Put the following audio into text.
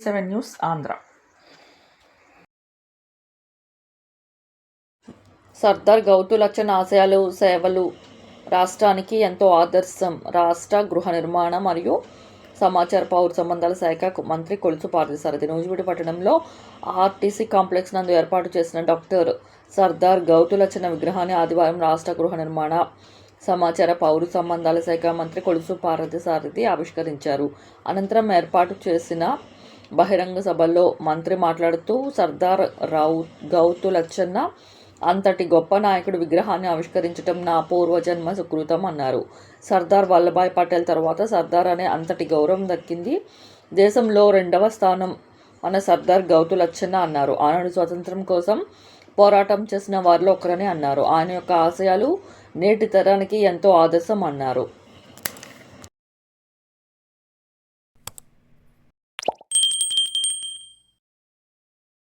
7 news Andhra. Sardar Gouthu Latchan ఆశయాలు సేవలు రాష్ట్రానికి ఎంతో ఆదర్శం. రాష్ట్ర గృహ నిర్మాణ మరియు సమాచార పౌర సంబంధాల శాఖ మంత్రి కొలుసు పార్థసారథి నూజివీడు పట్టణంలో ఆర్టీసీ కాంప్లెక్స్ నందు ఏర్పాటు చేసిన డాక్టర్ సర్దార్ గౌతు లచ్చన్ విగ్రహాన్ని ఆదివారం రాష్ట్ర గృహ నిర్మాణ సమాచార పౌర సంబంధాల శాఖ మంత్రి కొలుసు పార్థసారథి ఆవిష్కరించారు. అనంతరం ఏర్పాటు చేసిన బహిరంగ సభల్లో మంత్రి మాట్లాడుతూ సర్దార్ గౌతు లచ్చన్న అంతటి గొప్ప నాయకుడి విగ్రహాన్ని ఆవిష్కరించడం నా పూర్వజన్మ సుకృతం అన్నారు. సర్దార్ వల్లభాయ్ పటేల్ తర్వాత సర్దార్ అనే అంతటి గౌరవం దక్కింది. దేశంలో 2వ స్థానం మన సర్దార్ గౌతు లచ్చన్న అన్నారు. ఆనాడు స్వాతంత్రం కోసం పోరాటం చేసిన వారిలో ఒకరని అన్నారు. ఆయన యొక్క ఆశయాలు నేటి తరానికి ఎంతో ఆదర్శం అన్నారు.